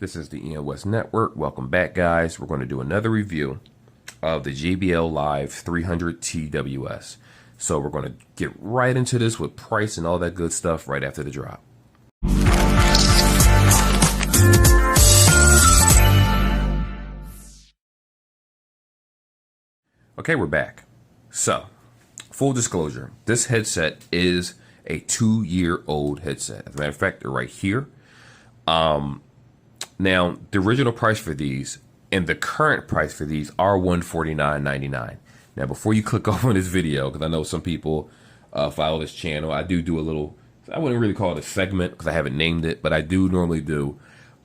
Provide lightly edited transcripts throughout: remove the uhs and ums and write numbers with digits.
This is the Ian West Network. Welcome back, guys. We're going to do another review of the JBL Live 300 TWS. So we're going to get right into this with price and all that good stuff right after the drop. Okay, we're back. So, full disclosure, this headset is a 2-year-old headset. As a matter of fact, they're right here. Now, the original price for these and the current price for these are $149.99. Now, before you click off on this video, because I know some people follow this channel, I do a little, I wouldn't really call it a segment because I haven't named it, but I do normally do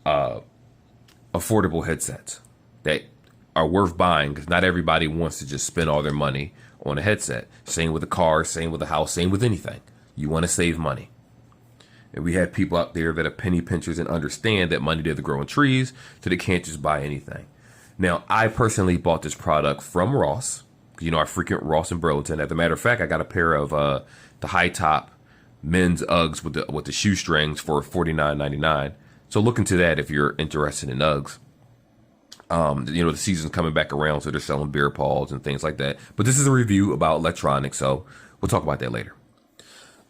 affordable headsets that are worth buying because not everybody wants to just spend all their money on a headset. Same with a car, same with a house, same with anything. You want to save money. And we have people out there that are penny pinchers and understand that money doesn't grow on trees, so they can't just buy anything. Now, I personally bought this product from Ross. You know, I frequent Ross in Burlington. As a matter of fact, I got a pair of the high top men's Uggs with the shoestrings for $49.99. So look into that if you're interested in Uggs. You know, the season's coming back around, so they're selling beer paws and things like that. But this is a review about electronics, so we'll talk about that later.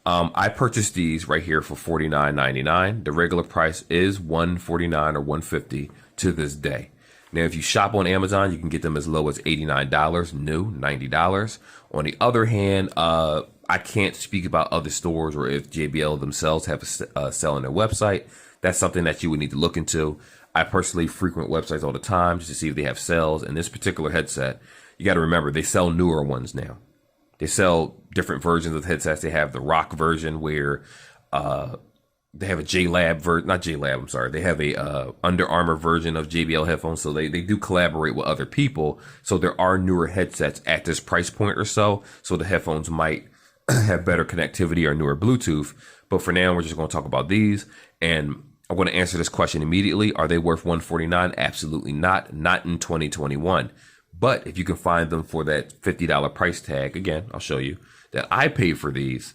I purchased these right here for $49.99. The regular price is $149 or $150 to this day. Now, if you shop on Amazon, you can get them as low as $89, new, $90. On the other hand, I can't speak about other stores or if JBL themselves have a sell on their website. That's something that you would need to look into. I personally frequent websites all the time just to see if they have sales. And this particular headset, you got to remember, they sell newer ones now. They sell different versions of headsets. They have the rock version where they have a JLab version, not JLab, I'm sorry. They have a Under Armour version of JBL headphones. So they do collaborate with other people. So there are newer headsets at this price point or so. So the headphones might have better connectivity or newer Bluetooth. But for now, we're just going to talk about these. And I'm going to answer this question immediately. Are they worth $149? Absolutely not. Not in 2021. But if you can find them for that $50 price tag, again, I'll show you that I paid for these.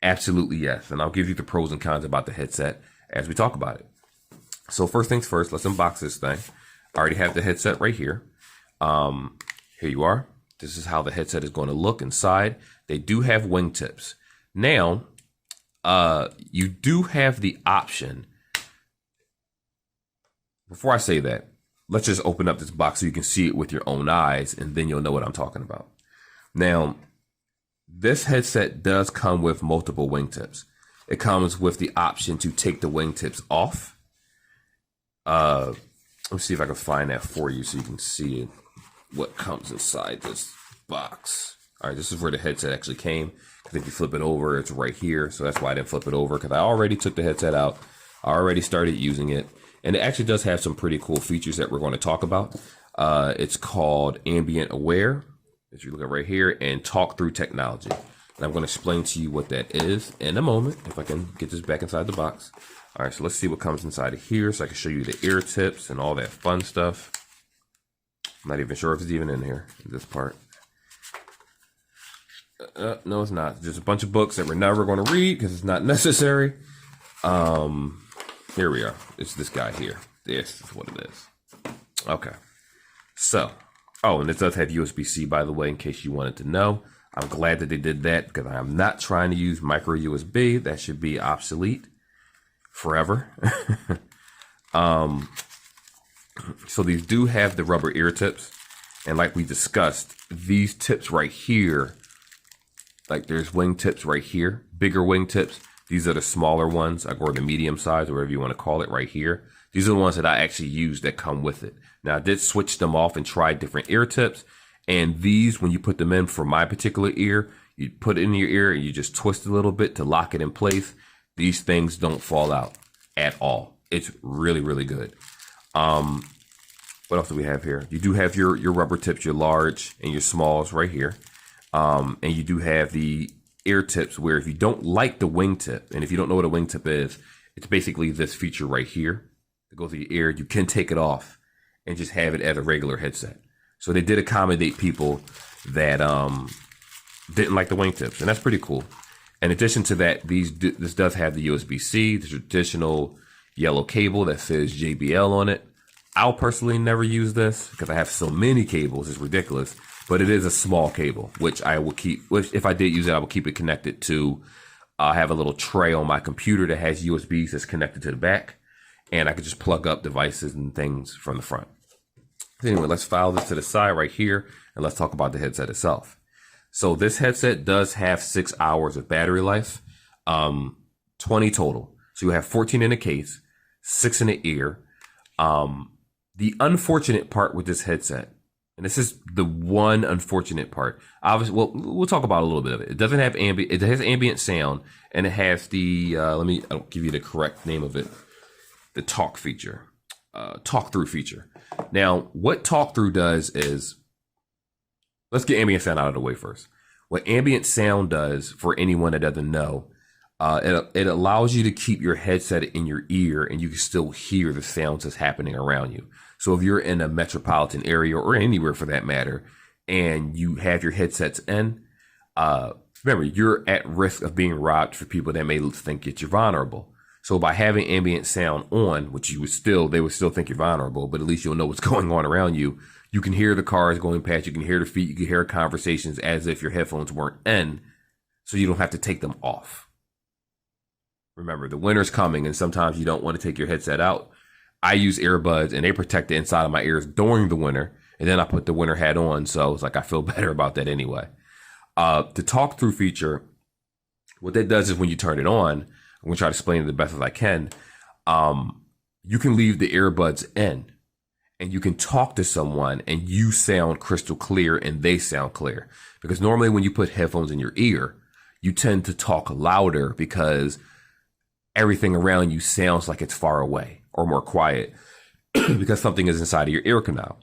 Absolutely yes. And I'll give you the pros and cons about the headset as we talk about it. So first things first, let's unbox this thing. I already have the headset right here. Here you are. This is how the headset is going to look inside. They do have wingtips. Now, you do have the option. Before I say that, let's just open up this box so you can see it with your own eyes, and then you'll know what I'm talking about. Now, this headset does come with multiple wingtips. It comes with the option to take the wingtips off. Let me see if I can find that for you so you can see what comes inside this box. All right, this is where the headset actually came. Because if you flip it over, it's right here. So that's why I didn't flip it over, because I already took the headset out. I already started using it. And it actually does have some pretty cool features that we're going to talk about. It's called Ambient Aware, as you look at right here, and Talk Through Technology. And I'm going to explain to you what that is in a moment, if I can get this back inside the box. All right, so let's see what comes inside of here so I can show you the ear tips and all that fun stuff. I'm not even sure if it's even in here, this part. No, it's not. Just a bunch of books that we're never going to read because it's not necessary. Here we are. It's this guy here. This is what it is. Okay. So, oh, and it does have USB-C, by the way, in case you wanted to know. I'm glad that they did that because I am not trying to use micro USB. That should be obsolete forever. So these do have the rubber ear tips. And like we discussed, these tips right here, like there's wing tips right here, bigger wing tips. These are the smaller ones, or the medium size, or whatever you want to call it right here. These are the ones that I actually use that come with it. Now, I did switch them off and try different ear tips. And these, when you put them in for my particular ear, you put it in your ear and you just twist a little bit to lock it in place. These things don't fall out at all. It's really, really good. What else do we have here? You do have your rubber tips, your large and your smalls right here. And you do have the ear tips where if you don't like the wingtip, and if you don't know what a wingtip is, it's basically this feature right here that goes to your ear. You can take it off and just have it as a regular headset. So they did accommodate people that didn't like the wingtips, and that's pretty cool. In addition to that, this does have the USB-C, the traditional yellow cable that says JBL on it. I'll personally never use this because I have so many cables. It's ridiculous, but it is a small cable, which I will keep. Which if I did use it, I will keep it connected to. I have a little tray on my computer that has USBs that's connected to the back, and I could just plug up devices and things from the front. Anyway, let's file this to the side right here, and let's talk about the headset itself. So this headset does have 6 hours of battery life, 20 total. So you have 14 in the case, 6 in the ear. The unfortunate part with this headset, and this is the one unfortunate part. Obviously, well, we'll talk about a little bit of it. It doesn't have ambient. It has ambient sound, and it has the. I'll give you the correct name of it. The talk feature, talk through feature. Now, what talk through does is, let's get ambient sound out of the way first. What ambient sound does, for anyone that doesn't know, it allows you to keep your headset in your ear, and you can still hear the sounds that's happening around you. So if you're in a metropolitan area or anywhere for that matter, and you have your headsets in, remember, you're at risk of being robbed for people that may think that you're vulnerable. So by having ambient sound on, which they would still think you're vulnerable, but at least you'll know what's going on around you. You can hear the cars going past, you can hear the feet, you can hear conversations as if your headphones weren't in, so you don't have to take them off. Remember, the winter's coming, and sometimes you don't want to take your headset out. I use earbuds, and they protect the inside of my ears during the winter, and then I put the winter hat on, so it's like I feel better about that anyway. The talk through feature, what that does is when you turn it on, I'm going to try to explain it the best as I can, you can leave the earbuds in, and you can talk to someone, and you sound crystal clear, and they sound clear. Because normally when you put headphones in your ear, you tend to talk louder because everything around you sounds like it's far away or more quiet because something is inside of your ear canal.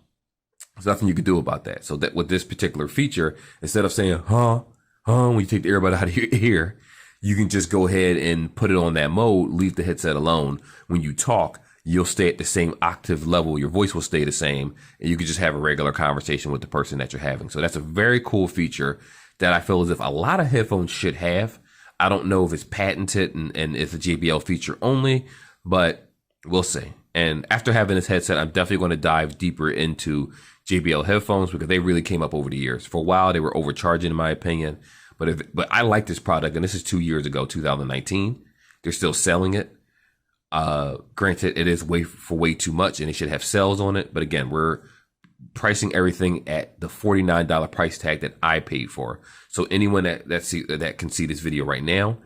There's nothing you can do about that. So that with this particular feature, instead of saying, when you take the earbud out of your ear, you can just go ahead and put it on that mode, leave the headset alone. When you talk, you'll stay at the same octave level. Your voice will stay the same, and you can just have a regular conversation with the person that you're having. So that's a very cool feature that I feel as if a lot of headphones should have. I don't know if it's patented and it's a JBL feature only, but we'll see. And after having this headset, I'm definitely going to dive deeper into JBL headphones because they really came up over the years. For a while, they were overcharging, in my opinion. But I like this product, and this is 2 years ago, 2019. They're still selling it. Granted, it is way too much, and it should have sales on it. But again, we're pricing everything at the $49 price tag that I paid for. So anyone that can see this video right now,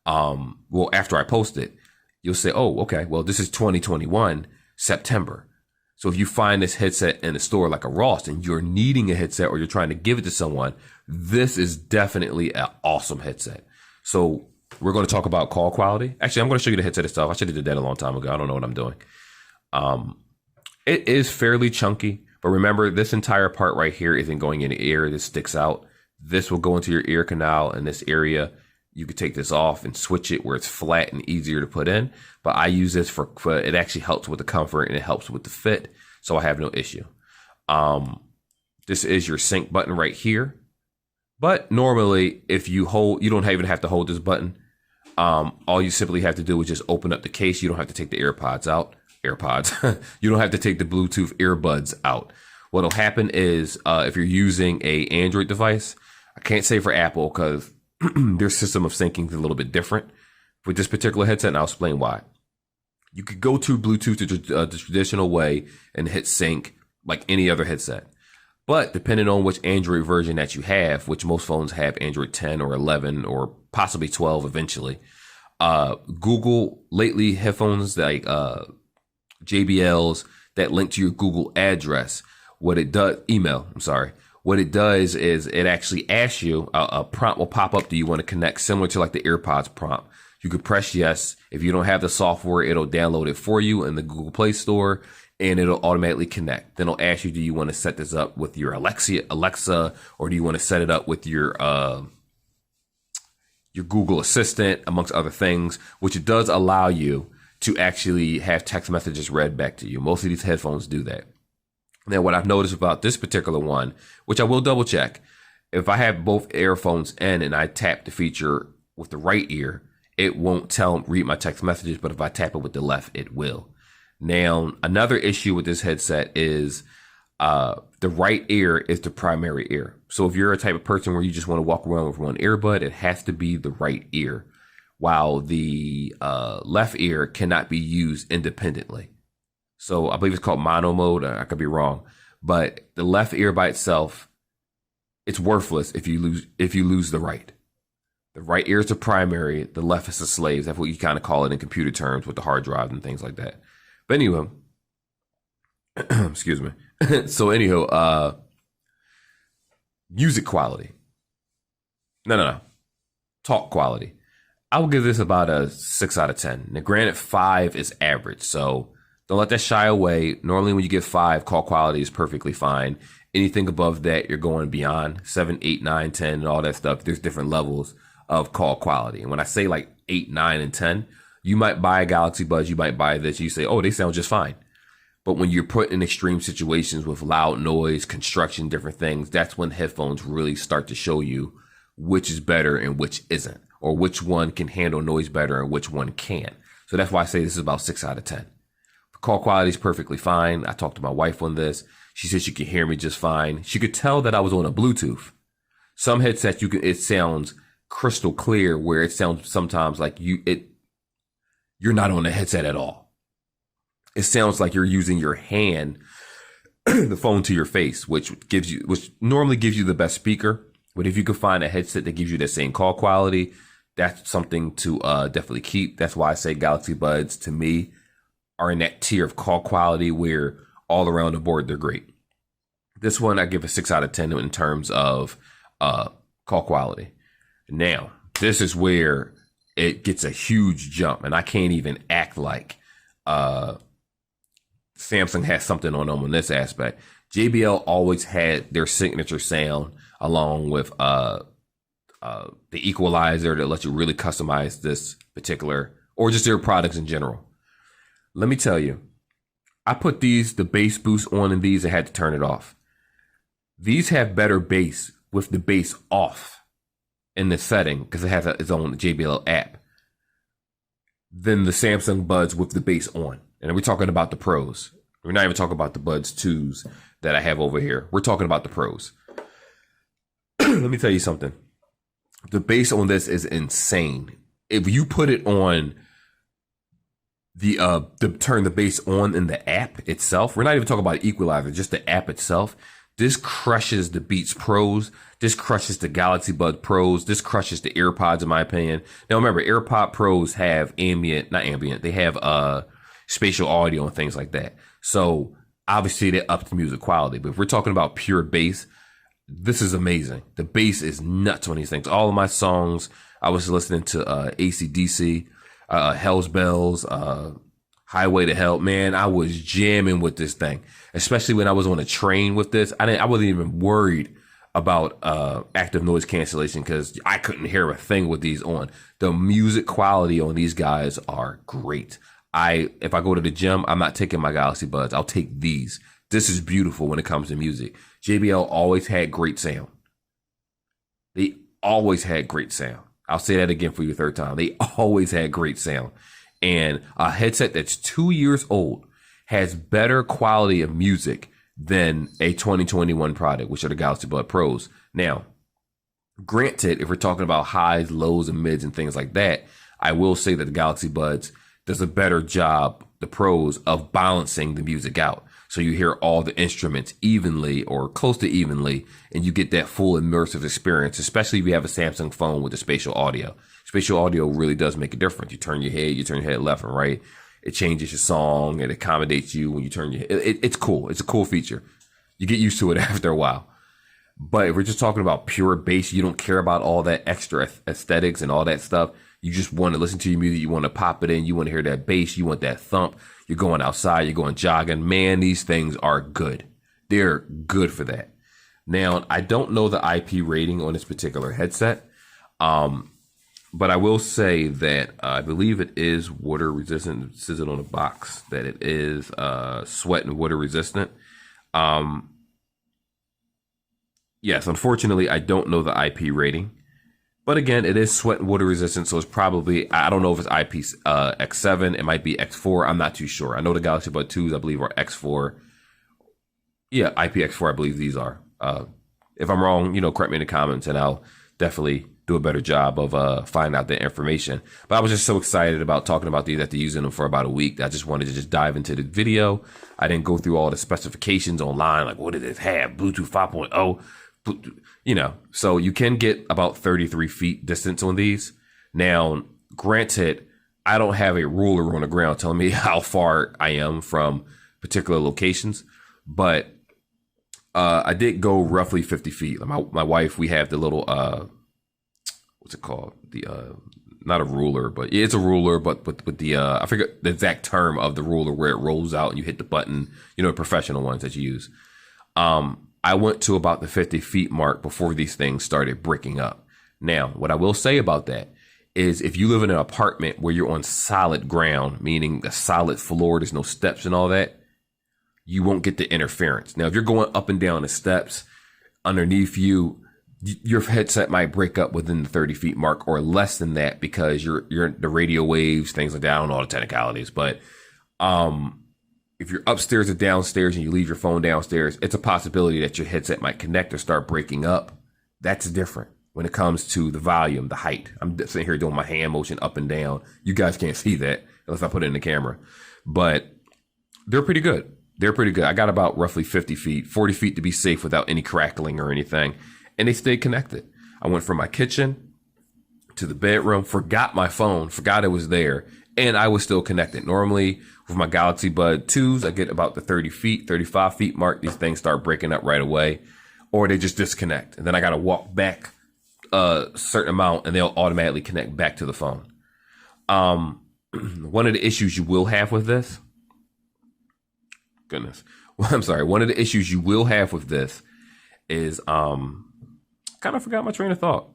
well, after I post it, you'll say, oh, okay, well, this is 2021, September. So if you find this headset in a store like a Ross and you're needing a headset or you're trying to give it to someone, this is definitely an awesome headset. So we're going to talk about call quality. Actually, I'm going to show you the headset itself. I should have did that a long time ago. I don't know what I'm doing. It is fairly chunky, but remember, this entire part right here isn't going in the ear. This sticks out. This will go into your ear canal in this area. You could take this off and switch it where it's flat and easier to put in. But I use this for it actually helps with the comfort and it helps with the fit. So I have no issue. This is your sync button right here. But normally, if you don't even have to hold this button. All you simply have to do is just open up the case. You don't have to take the AirPods out. You don't have to take the Bluetooth earbuds out. What'll happen is if you're using a Android device, I can't say for Apple because their system of syncing is a little bit different. With this particular headset, and I'll explain why. You could go to Bluetooth the traditional way and hit sync like any other headset. But depending on which Android version that you have, which most phones have Android 10 or 11 or possibly 12 eventually, Google lately headphones like JBLs that link to your Google address, what it does is it actually asks you, a prompt will pop up. Do you want to connect, similar to like the AirPods prompt? You could press yes. If you don't have the software, it'll download it for you in the Google Play Store and it'll automatically connect. Then it'll ask you, do you want to set this up with your Alexa, or do you want to set it up with your Google Assistant, amongst other things, which it does allow you to actually have text messages read back to you. Most of these headphones do that. Now, what I've noticed about this particular one, which I will double check, if I have both earphones in and I tap the feature with the right ear, it won't read my text messages, but if I tap it with the left, it will. Now, another issue with this headset is the right ear is the primary ear. So if you're a type of person where you just want to walk around with one earbud, it has to be the right ear, while the left ear cannot be used independently. So I believe it's called mono mode. I could be wrong, but the left ear by itself, it's worthless if you lose the right. The right ear is the primary. The left is the slave. That's what you kind of call it in computer terms with the hard drive and things like that. But anyway, excuse me. So anyhow, music quality. No. Talk quality. I will give this about a 6 out of 10. Now, granted, 5 is average, so don't let that shy away. Normally, when you get 5, call quality is perfectly fine. Anything above that, you're going beyond 7, 8, 9, 10, and all that stuff. There's different levels of call quality. And when I say like 8, 9, and 10, you might buy a Galaxy Buds, you might buy this, you say, oh, they sound just fine. But when you're put in extreme situations with loud noise, construction, different things, that's when headphones really start to show you which is better and which isn't, or which one can handle noise better and which one can't. So that's why I say this is about 6 out of 10. The call quality is perfectly fine. I talked to my wife on this. She said she could hear me just fine. She could tell that I was on a Bluetooth. Some headsets, it sounds crystal clear, where it sounds sometimes like you're not on the headset at all. It sounds like you're using your hand, the phone to your face, which normally gives you the best speaker. But if you can find a headset that gives you that same call quality, that's something to definitely keep. That's why I say Galaxy Buds, to me, are in that tier of call quality where all around the board, they're great. This one, I give a 6 out of 10 in terms of call quality. Now, this is where it gets a huge jump, and I can't even act like Samsung has something on them in this aspect. JBL always had their signature sound along with the equalizer that lets you really customize this particular, or just their products in general. Let me tell you, I put the bass boost on in these and had to turn it off. These have better bass with the bass off in the setting because it has its own JBL app than the Samsung Buds with the bass on. And we're talking about the Pros. We're not even talking about the Buds 2s that I have over here. We're talking about the Pros. Let me tell you something. The bass on this is insane. If you put it on turn the bass on in the app itself, we're not even talking about equalizer, just the app itself. This crushes the Beats Pros. This crushes the Galaxy Buds Pros. This crushes the AirPods, in my opinion. Now, remember, AirPod Pros have they have spatial audio and things like that. So, obviously, they up the music quality. But if we're talking about pure bass, this is amazing. The bass is nuts on these things. All of my songs, I was listening to AC/DC, Hell's Bells, Highway to Hell. Man, I was jamming with this thing, especially when I was on a train with this. I wasn't even worried about active noise cancellation because I couldn't hear a thing with these on. The music quality on these guys are great. If I go to the gym, I'm not taking my Galaxy Buds. I'll take these. This is beautiful when it comes to music. JBL always had great sound. They always had great sound. I'll say that again for you a third time. They always had great sound. And a headset that's 2 years old has better quality of music than a 2021 product, which are the Galaxy Buds Pros. Now, granted, if we're talking about highs, lows, and mids and things like that, I will say that the Galaxy Buds does a better job, the Pros, of balancing the music out. So you hear all the instruments evenly or close to evenly, and you get that full immersive experience, especially if you have a Samsung phone with the spatial audio. Spatial audio really does make a difference. You turn your head left and right. It changes your song. It accommodates you when you turn your head. It's cool. It's a cool feature. You get used to it after a while. But if we're just talking about pure bass, you don't care about all that extra aesthetics and all that stuff. You just want to listen to your music. You want to pop it in. You want to hear that bass. You want that thump. You're going outside. You're going jogging. Man, these things are good. They're good for that. Now, I don't know the IP rating on this particular headset. But I will say that I believe it is water resistant. It says it on the box that it is sweat and water resistant. Yes, unfortunately, I don't know the IP rating. But again, it is sweat and water resistant, so it's probably, I don't know if it's IPX7, it might be X4, I'm not too sure. I know the Galaxy Buds 2s, I believe, are X4. Yeah, IPX4, I believe these are. If I'm wrong, correct me in the comments, and I'll definitely do a better job of finding out the information. But I was just so excited about talking about these after using them for about a week. I just wanted to just dive into the video. I didn't go through all the specifications online, like what did it have, Bluetooth 5.0, so you can get about 33 feet distance on these. Now, granted, I don't have a ruler on the ground telling me how far I am from particular locations, but I did go roughly 50 feet. My wife, we have the little, what's it called? The, not a ruler, but it's a ruler, but with the, I forget the exact term of the ruler where it rolls out and you hit the button, professional ones that you use. I went to about the 50 feet mark before these things started breaking up. Now, what I will say about that is if you live in an apartment where you're on solid ground, meaning a solid floor, there's no steps and all that, you won't get the interference. Now, if you're going up and down the steps underneath you, your headset might break up within the 30 feet mark or less than that because you're the radio waves, things like that. I don't know all the technicalities, but if you're upstairs or downstairs and you leave your phone downstairs, it's a possibility that your headset might connect or start breaking up. That's different when it comes to the volume, the height. I'm sitting here doing my hand motion up and down. You guys can't see that unless I put it in the camera, but they're pretty good. They're pretty good. I got about roughly 50 feet, 40 feet to be safe without any crackling or anything. And they stayed connected. I went from my kitchen to the bedroom, forgot my phone, forgot it was there, and I was still connected. Normally with my Galaxy Bud 2s, I get about the 30 feet, 35 feet mark. These things start breaking up right away, or they just disconnect. And then I got to walk back a certain amount and they'll automatically connect back to the phone. One of the issues you will have with this, one of the issues you will have with this is, kind of forgot my train of thought.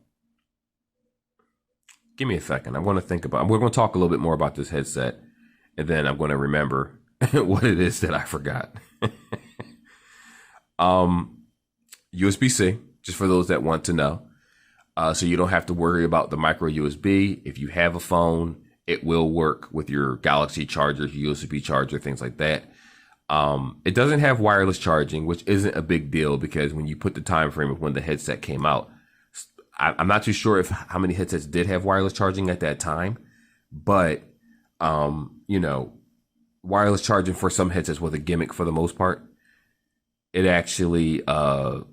Give me a second. I'm going to think about, we're going to talk a little bit more about this headset, and then I'm going to remember what it is that I forgot. USB-C, just for those that want to know. So you don't have to worry about the micro USB. If you have a phone, it will work with your Galaxy chargers, USB charger, things like that. It doesn't have wireless charging, which isn't a big deal because when you put the time frame of when the headset came out, I'm not too sure how many headsets did have wireless charging at that time, but wireless charging for some headsets was a gimmick for the most part. It actually, I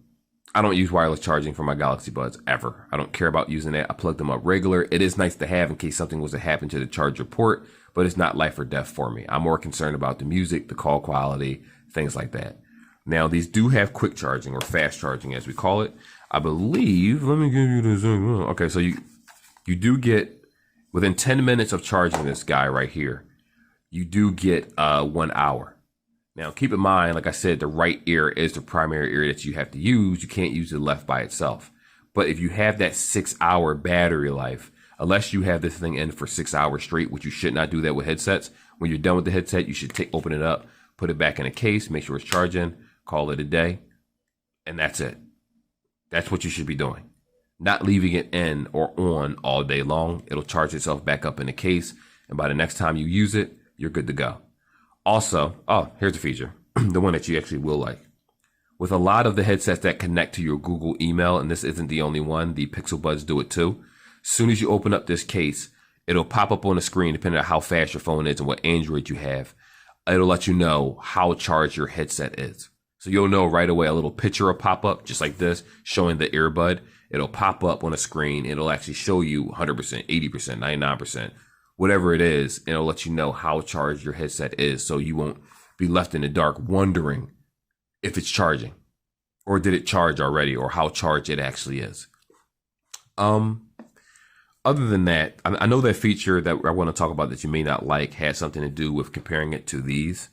don't use wireless charging for my Galaxy Buds ever. I don't care about using that. I plug them up regular. It is nice to have in case something was to happen to the charger port, but it's not life or death for me. I'm more concerned about the music, the call quality, things like that. Now, these do have quick charging or fast charging, as we call it. I believe, let me give you this. Okay, so you do get, within 10 minutes of charging this guy right here, you do get 1 hour. Now, keep in mind, like I said, the right ear is the primary ear that you have to use. You can't use the left by itself. But if you have that 6-hour battery life, unless you have this thing in for 6 hours straight, which you should not do that with headsets. When you're done with the headset, you should open it up, put it back in a case, make sure it's charging, call it a day, and that's it. That's what you should be doing. Not leaving it in or on all day long. It'll charge itself back up in the case, and by the next time you use it, you're good to go. Also, here's the feature, the one that you actually will like. With a lot of the headsets that connect to your Google email, and this isn't the only one, the Pixel Buds do it too. As soon as you open up this case, it'll pop up on the screen, depending on how fast your phone is and what Android you have. It'll let you know how charged your headset is. So you'll know right away. A little picture will pop up just like this, showing the earbud. It'll pop up on a screen. It'll actually show you 100%, 80%, 99%, whatever it is. And it'll let you know how charged your headset is. So you won't be left in the dark wondering if it's charging or did it charge already or how charged it actually is. Other than that, I know that feature that I want to talk about that you may not like had something to do with comparing it to these.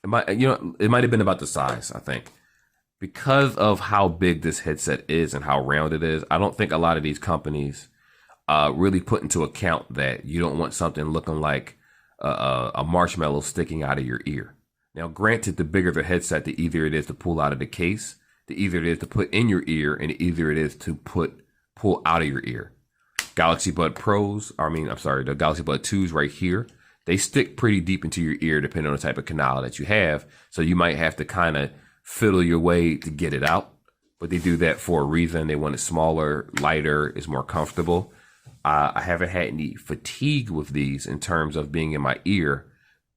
It might have been about the size, I think. Because of how big this headset is and how round it is, I don't think a lot of these companies really put into account that you don't want something looking like a marshmallow sticking out of your ear. Now, granted, the bigger the headset, the easier it is to pull out of the case. The either it is to put in your ear and either it is to pull out of your ear. Galaxy Bud Pros, the Galaxy Bud 2s right here, they stick pretty deep into your ear depending on the type of canal that you have. So you might have to kind of fiddle your way to get it out. But they do that for a reason. They want it smaller, lighter, it's more comfortable. I haven't had any fatigue with these in terms of being in my ear,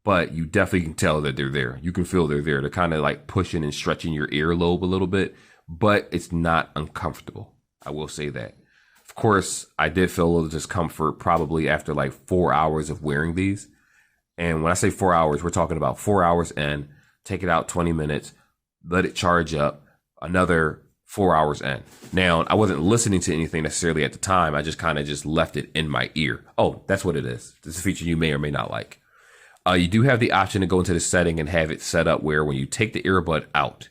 but you definitely can tell that they're there. You can feel they're there. They're kind of like pushing and stretching your earlobe a little bit, but it's not uncomfortable. I will say that. Of course, I did feel a little discomfort probably after like 4 hours of wearing these. And when I say 4 hours, we're talking about 4 hours in, take it out 20 minutes, let it charge up, another 4 hours in. Now, I wasn't listening to anything necessarily at the time. I just kind of just left it in my ear. Oh, that's what it is. This is a feature you may or may not like. You do have the option to go into the setting and have it set up where when you take the earbud out,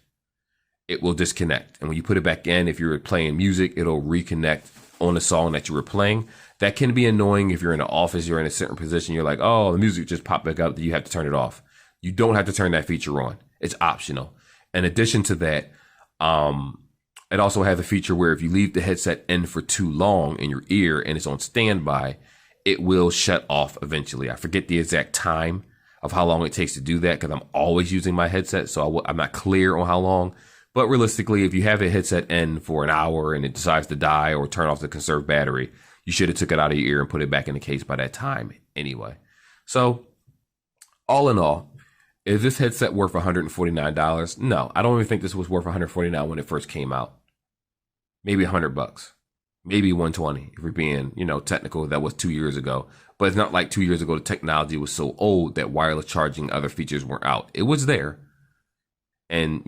it will disconnect. And when you put it back in, if you're playing music, it'll reconnect on the song that you were playing. That can be annoying if you're in the office, you're in a certain position, you're like, oh, the music just popped back up, you have to turn it off. You don't have to turn that feature on. It's optional. In addition to that, it also has a feature where if you leave the headset in for too long in your ear and it's on standby, it will shut off eventually. I forget the exact time of how long it takes to do that because I'm always using my headset, so I'm not clear on how long. But realistically, if you have a headset in for an hour and it decides to die or turn off the conserved battery, you should have took it out of your ear and put it back in the case by that time anyway. So all in all, is this headset worth $149? No, I don't even think this was worth $149 when it first came out. Maybe $100, maybe $120 if we're being, technical. That was 2 years ago. But it's not like 2 years ago the technology was so old that wireless charging, other features weren't out. It was there. And,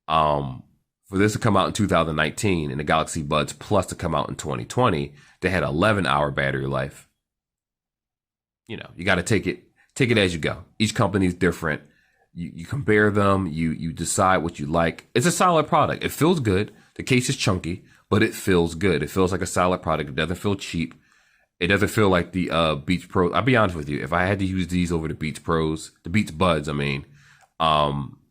for this to come out in 2019 and the Galaxy Buds Plus to come out in 2020, they had 11-hour battery life. You got to take it as you go. Each company is different. You compare them, you decide what you like. It's a solid product. It feels good. The case is chunky, but it feels good. It feels like a solid product. It doesn't feel cheap. It doesn't feel like the Beats Pro. I'll be honest with you. If I had to use these over the Beats Buds,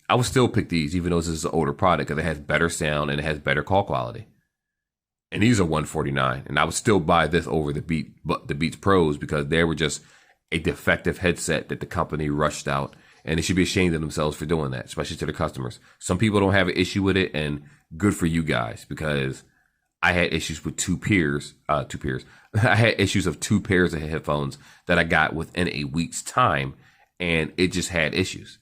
I would still pick these, even though this is an older product, because it has better sound and it has better call quality. And these are $149, and I would still buy this over the Beats Pros because they were just a defective headset that the company rushed out, and they should be ashamed of themselves for doing that, especially to their customers. Some people don't have an issue with it, and good for you guys, because I had issues with two pairs. I had issues of 2 pairs of headphones that I got within a week's time, and it just had issues.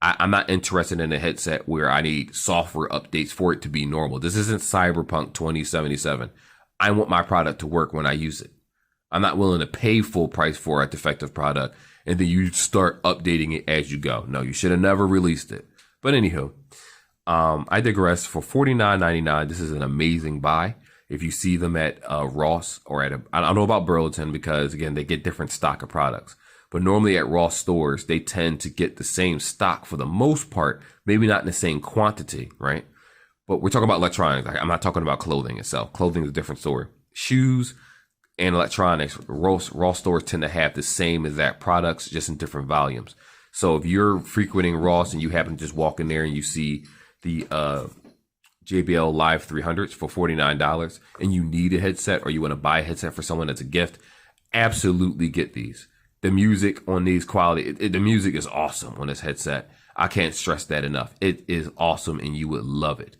I'm not interested in a headset where I need software updates for it to be normal. This isn't Cyberpunk 2077. I want my product to work when I use it. I'm not willing to pay full price for a defective product and then you start updating it as you go. No, you should have never released it. But anywho, I digress. For $49.99, this is an amazing buy. If you see them at Ross or I don't know about Burlington because, again, they get different stock of products. But normally at Ross stores, they tend to get the same stock for the most part, maybe not in the same quantity, right? But we're talking about electronics. I'm not talking about clothing itself. Clothing is a different story. Shoes and electronics, Ross stores tend to have the same exact products, just in different volumes. So if you're frequenting Ross and you happen to just walk in there and you see the JBL Live 300s for $49 and you need a headset or you want to buy a headset for someone as a gift, absolutely get these. The music on these quality, the music is awesome on this headset. I can't stress that enough. It is awesome and you would love it.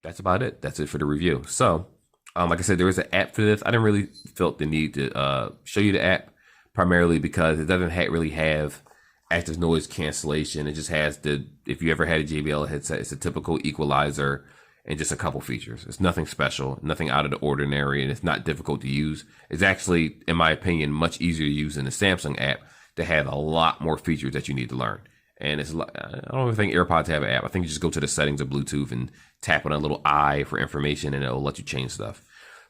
That's about it. That's it for the review. So, like I said, there is an app for this. I didn't really felt the need to show you the app, primarily because it doesn't really have active noise cancellation. It just has if you ever had a JBL headset, it's a typical equalizer and just a couple features. It's nothing special, nothing out of the ordinary, and it's not difficult to use. It's actually, in my opinion, much easier to use than the Samsung app that had a lot more features that you need to learn. And I don't even think AirPods have an app. I think you just go to the settings of Bluetooth and tap on a little eye for information and it'll let you change stuff.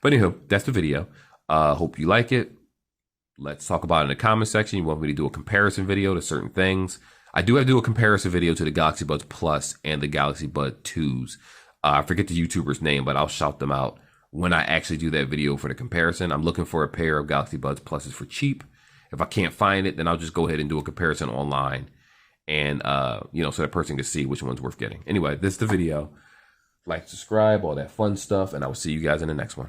But anywho, that's the video. Hope you like it. Let's talk about it in the comment section. You want me to do a comparison video to certain things? I do have to do a comparison video to the Galaxy Buds Plus and the Galaxy Bud 2s. I forget the YouTuber's name, but I'll shout them out when I actually do that video for the comparison. I'm looking for a pair of Galaxy Buds Pluses for cheap. If I can't find it, then I'll just go ahead and do a comparison online and you know, so that person can see which one's worth getting. Anyway, this is the video. Like, subscribe, all that fun stuff, and I will see you guys in the next one.